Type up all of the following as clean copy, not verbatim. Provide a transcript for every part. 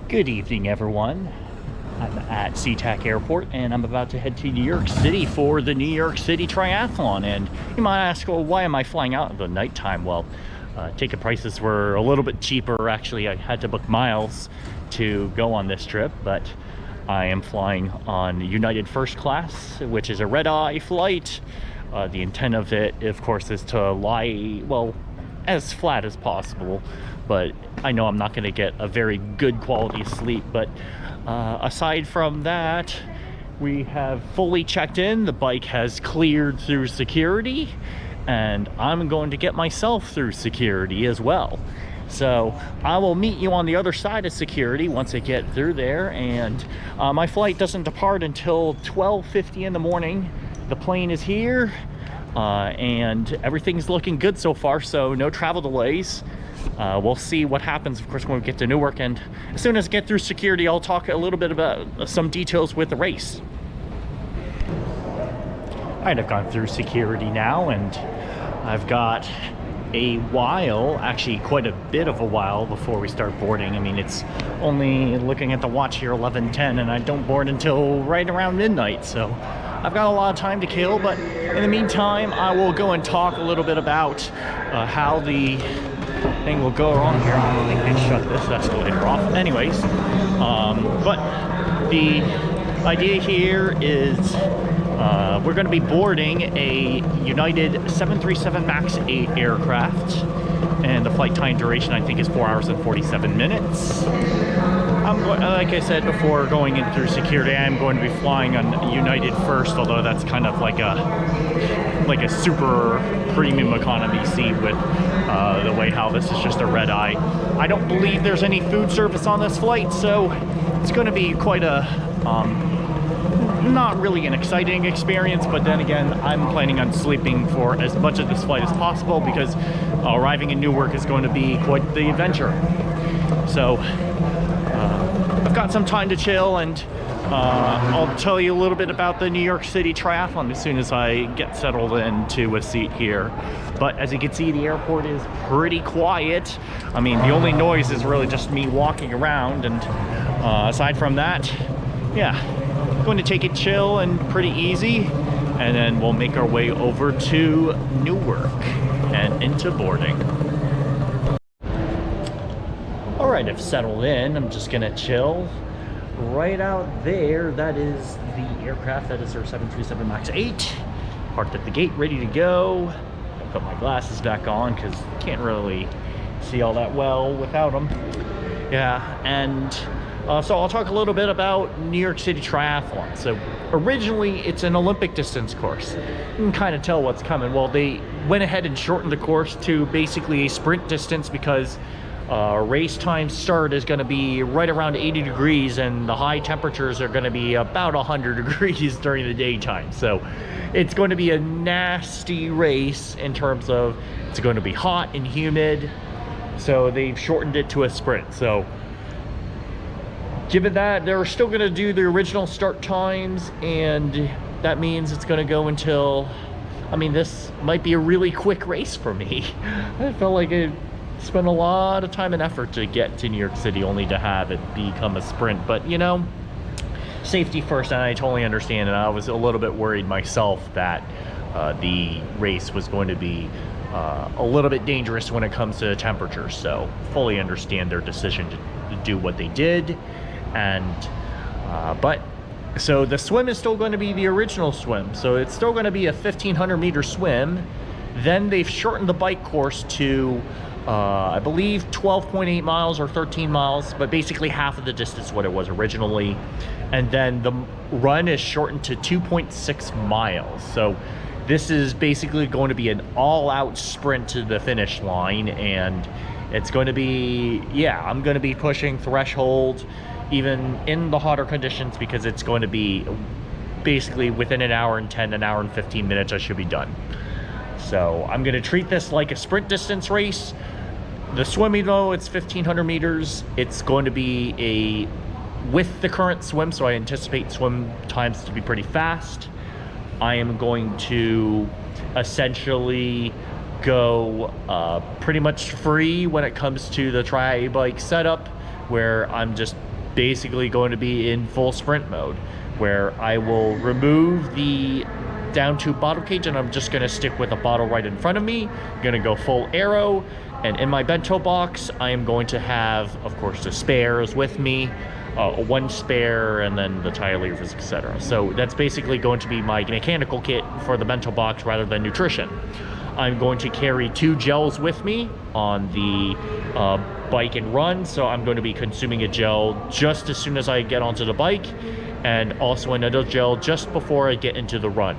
Good evening, everyone. I'm at SeaTac Airport, and I'm about to head to New York City for the New York City Triathlon. And you might ask, well, why am I flying out at the nighttime? Well, ticket prices were a little bit cheaper. Actually, I had to book miles to go on this trip, but I am flying on United First Class, which is a red-eye flight. The intent of it, of course, is to lie, well, as flat as possible, but I know I'm not going to get a very good quality sleep. But aside from that, we have fully checked in. The bike has cleared through security, and I'm going to get myself through security as well. So I will meet you on the other side of security once I get through there. And my flight doesn't depart until 12:50 in the morning. The plane is here, and everything's looking good so far, so no travel delays. We'll see what happens, of course, when we get to Newark, and as soon as I get through security, I'll talk a little bit about some details with the race. Alright, I've gone through security now, and I've got a while, actually quite a bit of a while, before we start boarding. I mean, it's only, looking at the watch here, 11:10, and I don't board until right around midnight, so I've got a lot of time to kill. But in the meantime, I will go and talk a little bit about how the thing will go wrong here. I think they shut this escalator off. Anyways, but the idea here is we're going to be boarding a United 737 MAX 8 aircraft, and the flight time duration, I think, is 4 hours and 47 minutes. Like I said before, going in through security, I'm going to be flying on United First, although that's kind of like a super premium economy seat with the way how this is just a red eye. I don't believe there's any food service on this flight, so it's going to be quite a not really an exciting experience. But then again, I'm planning on sleeping for as much of this flight as possible, because arriving in Newark is going to be quite the adventure. So I've got some time to chill, and I'll tell you a little bit about the New York City Triathlon as soon as I get settled into a seat here. But as you can see, the airport is pretty quiet. I mean, the only noise is really just me walking around, and aside from that, yeah, going to take it chill and pretty easy, and then we'll make our way over to Newark and into boarding. All right, I've settled in. I'm just gonna chill. Right out there, that is the aircraft. That is our 737 MAX 8, parked at the gate, ready to go. I put my glasses back on because can't really see all that well without them. Yeah, and so I'll talk a little bit about New York City Triathlon. So originally, it's an Olympic distance course. You can kind of tell what's coming. Well, they went ahead and shortened the course to basically a sprint distance, because race time start is going to be right around 80 degrees, and the high temperatures are going to be about 100 degrees during the daytime. So it's going to be a nasty race in terms of it's going to be hot and humid. So they've shortened it to a sprint. So given that, they're still going to do the original start times, and that means it's going to go until, I mean, this might be a really quick race for me. I felt like it spent a lot of time and effort to get to New York City, only to have it become a sprint. But you know, safety first, and I totally understand. And I was a little bit worried myself that the race was going to be a little bit dangerous when it comes to temperatures. So fully understand their decision to do what they did. And but so the swim is still going to be the original swim, so it's still going to be a 1,500 meter swim. Then they've shortened the bike course to I believe 12.8 miles or 13 miles, but basically half of the distance what it was originally. And then the run is shortened to 2.6 miles. So this is basically going to be an all-out sprint to the finish line, and it's going to be, yeah, I'm going to be pushing threshold even in the hotter conditions, because it's going to be basically within an hour and 10, an hour and 15 minutes I should be done. So I'm going to treat this like a sprint distance race. The swimming, though, it's 1,500 meters. It's going to be with the current swim, so I anticipate swim times to be pretty fast. I am going to essentially go pretty much free when it comes to the tri-bike setup, where I'm just basically going to be in full sprint mode, where I will remove the down tube bottle cage and I'm just going to stick with a bottle right in front of me. I'm going to go full aero, and in my bento box I am going to have, of course, the spares with me, one spare, and then the tire levers, etc. So that's basically going to be my mechanical kit for the bento box rather than nutrition. I'm going to carry 2 gels with me on the bike and run, so I'm going to be consuming a gel just as soon as I get onto the bike, and also another gel just before I get into the run.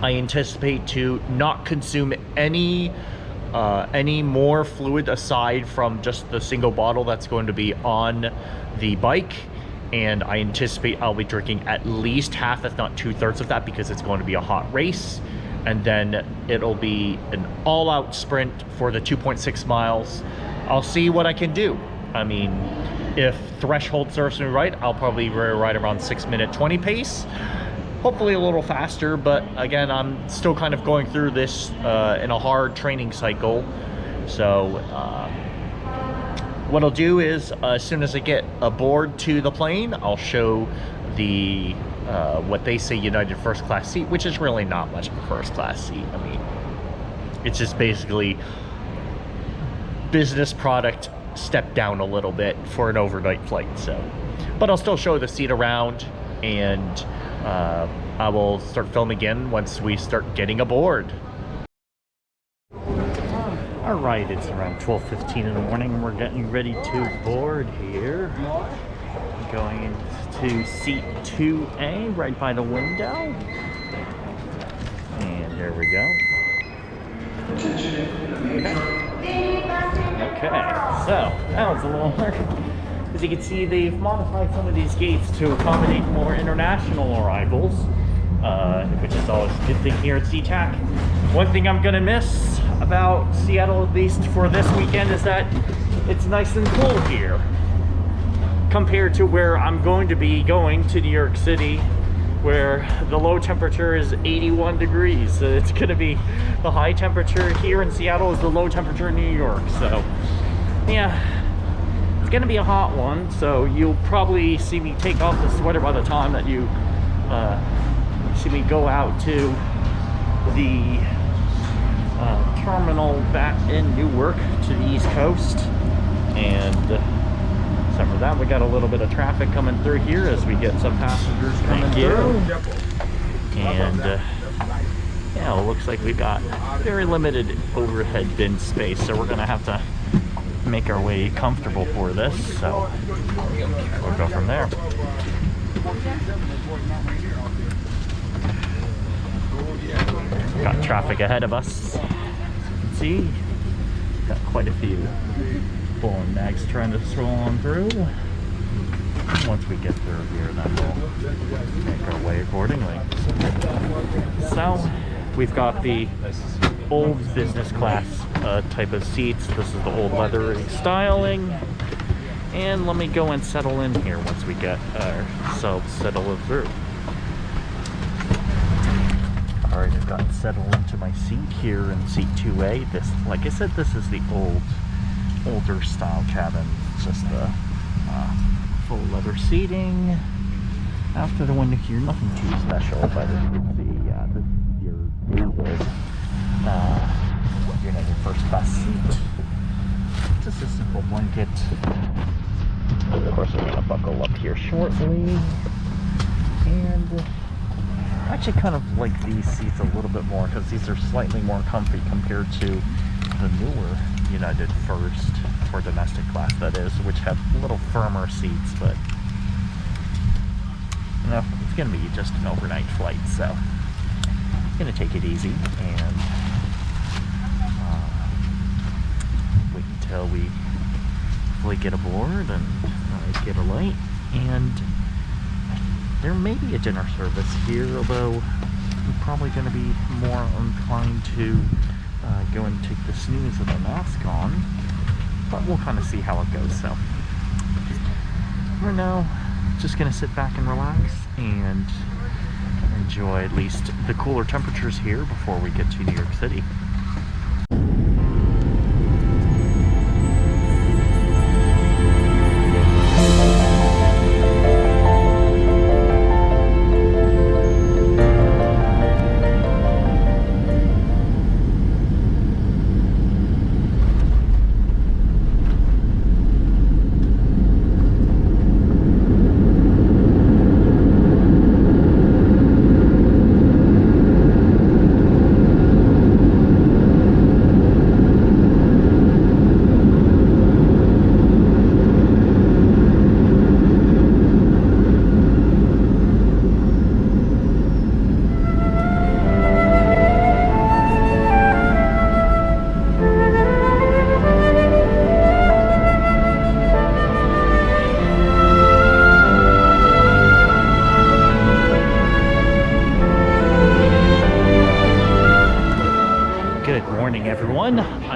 I anticipate to not consume any more fluid aside from just the single bottle that's going to be on the bike, and I anticipate I'll be drinking at least half, if not 2/3 of that, because it's going to be a hot race. And then it'll be an all-out sprint for the 2.6 miles. I'll see what I can do. I mean, if threshold serves me right, I'll probably ride around 6-minute 20 pace. Hopefully a little faster, but again, I'm still kind of going through this in a hard training cycle. So what I'll do is, as soon as I get aboard to the plane, I'll show the what they say United first class seat, which is really not much of a first class seat. I mean, it's just basically business product stepped down a little bit for an overnight flight. So, but I'll still show the seat around, and I will start filming again once we start getting aboard. All right, it's around 12:15 in the morning. We're getting ready to board here. Going to seat 2A right by the window. And there we go. Okay, so that was a little hard. As you can see, they've modified some of these gates to accommodate more international arrivals, which is always a good thing here at SeaTac. One thing I'm gonna miss about Seattle, at least for this weekend, is that it's nice and cool here, compared to where I'm going to be going to New York City, where the low temperature is 81 degrees. So it's gonna be the high temperature here in Seattle is the low temperature in New York. So yeah, it's gonna be a hot one. So you'll probably see me take off the sweater by the time that you see me go out to the terminal back in Newark to the East Coast. And except for that, we got a little bit of traffic coming through here as we get some passengers coming through. And yeah, it looks like we've got very limited overhead bin space, so we're gonna have to make our way comfortable for this. So we'll go from there. Got traffic ahead of us. As you can see, got quite a few pulling bags trying to stroll on through. Once we get through here, then we'll make our way accordingly. So we've got the old business class type of seats. This is the old leather styling. And let me go and settle in here once we get ourselves settled through. Alright, I've gotten settled into my seat here in seat 2A. This, like I said, this is the older style cabin. It's just the full leather seating. After the window here, nothing too special, but as you can see, yeah, this is your neighborhood United first class seat. Just a simple blanket. Of course, I'm going to buckle up here shortly. And I actually kind of like these seats a little bit more because these are slightly more comfy compared to the newer United First, or domestic class that is, which have a little firmer seats. But you know, it's going to be just an overnight flight, so I'm going to take it easy and wait until we hopefully get aboard and get a light. And there may be a dinner service here, although I'm probably going to be more inclined to go and take the snooze of the mask on, but we'll kind of see how it goes. So for now, just going to sit back and relax and enjoy at least the cooler temperatures here before we get to New York City.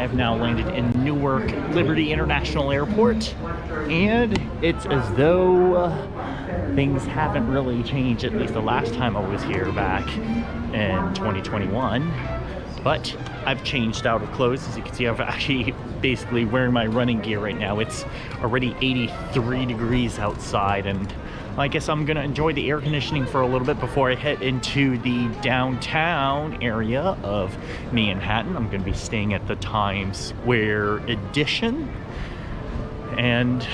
have now landed in Newark Liberty International Airport, and it's as though things haven't really changed, at least the last time I was here back in 2021. But I've changed out of clothes. As you can see, I'm actually basically wearing my running gear right now. It's already 83 degrees outside, and I guess I'm gonna enjoy the air conditioning for a little bit before I head into the downtown area of Manhattan. I'm gonna be staying at the Times Square Edition. And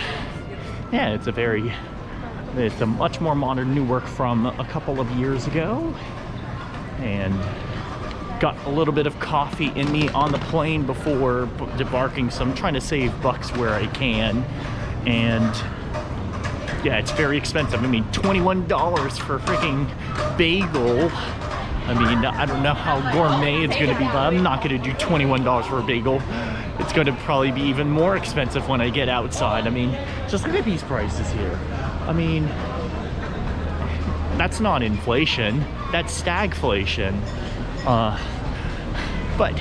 yeah, it's a much more modern Newark from a couple of years ago. And got a little bit of coffee in me on the plane before debarking, so I'm trying to save bucks where I can. And yeah, it's very expensive. I mean, $21 for a freaking bagel. I mean, I don't know how gourmet it's gonna be, but I'm not gonna do $21 for a bagel. It's gonna probably be even more expensive when I get outside. I mean, just look at these prices here. I mean, that's not inflation, that's stagflation. But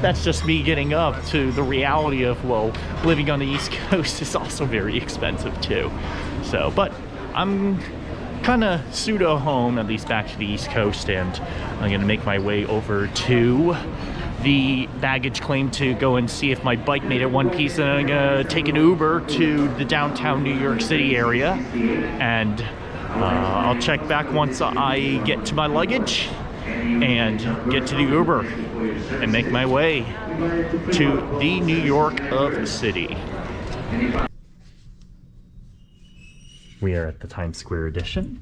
that's just me getting up to the reality of, well, living on the East Coast is also very expensive too. So, but I'm kind of pseudo home, at least back to the East Coast, and I'm gonna make my way over to the baggage claim to go and see if my bike made it one piece, and I'm gonna take an Uber to the downtown New York City area, and I'll check back once I get to my luggage and get to the Uber and make my way to the New York of City. We are at the Times Square Edition.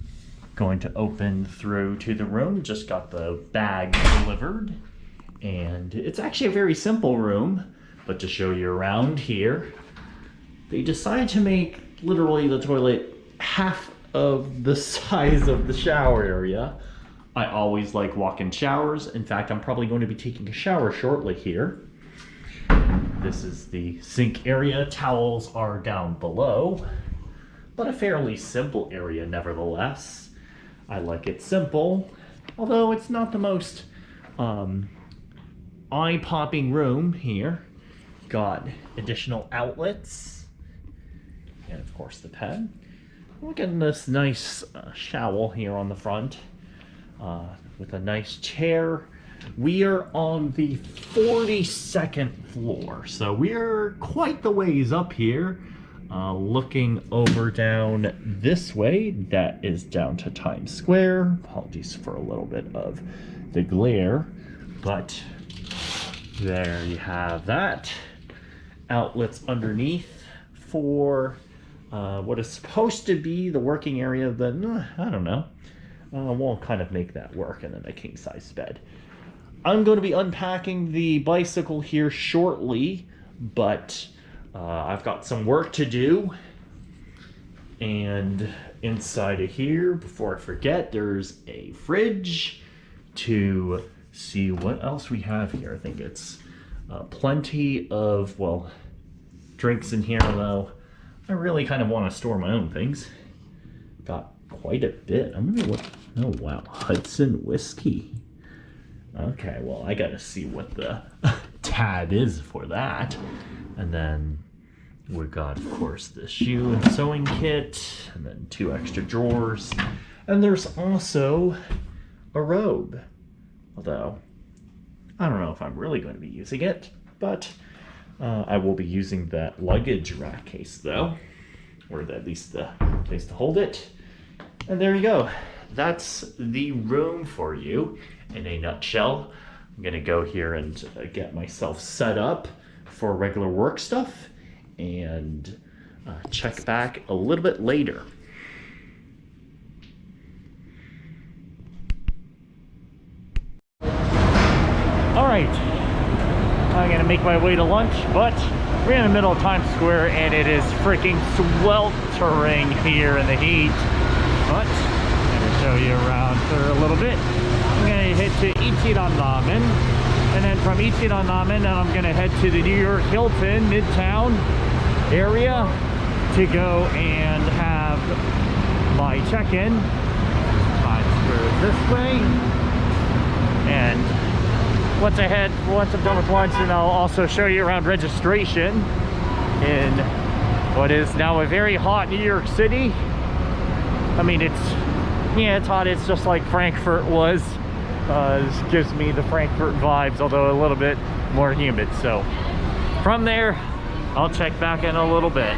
Going to open through to the room. Just got the bag delivered. And it's actually a very simple room, but to show you around here, they decided to make literally the toilet half of the size of the shower area. I always like walk-in showers. In fact, I'm probably going to be taking a shower shortly here. This is the sink area. Towels are down below, but a fairly simple area nevertheless. I like it simple, although it's not the most eye-popping room here. Got additional outlets, and of course the bed. Look at this nice shower here on the front. With a nice chair. We are on the 42nd floor, so we're quite the ways up here. Looking over down this way, that is down to Times Square. Apologies for a little bit of the glare, but there you have that. Outlets underneath for what is supposed to be the working area of the, I don't know. We'll kind of make that work, and then a king-size bed. I'm going to be unpacking the bicycle here shortly, but I've got some work to do. And inside of here, before I forget, there's a fridge to see what else we have here. I think it's plenty of, well, drinks in here, although I really kind of want to store my own things. Got quite a bit. I'm gonna look. Oh wow, Hudson whiskey. Okay, well, I gotta see what the tab is for that. And then we got, of course, the shoe and sewing kit, and then 2 extra drawers. And there's also a robe. Although, I don't know if I'm really going to be using it, but I will be using that luggage rack case though, or at least the place to hold it. And there you go. That's the room for you in a nutshell. I'm gonna go here and get myself set up for regular work stuff and check back a little bit later. All right, I'm gonna make my way to lunch, but we're in the middle of Times Square and it is freaking sweltering here in the heat. But I'm gonna show you around for a little bit. I'm gonna head to Ichiran Ramen, and then from Ichiran Ramen, I'm gonna head to the New York Hilton Midtown area to go and have my check-in. Times Square this way, and once I'm done with lunch, and I'll also show you around registration in what is now a very hot New York City. I mean, it's hot. It's just like Frankfurt was. This gives me the Frankfurt vibes, although a little bit more humid. So from there, I'll check back in a little bit.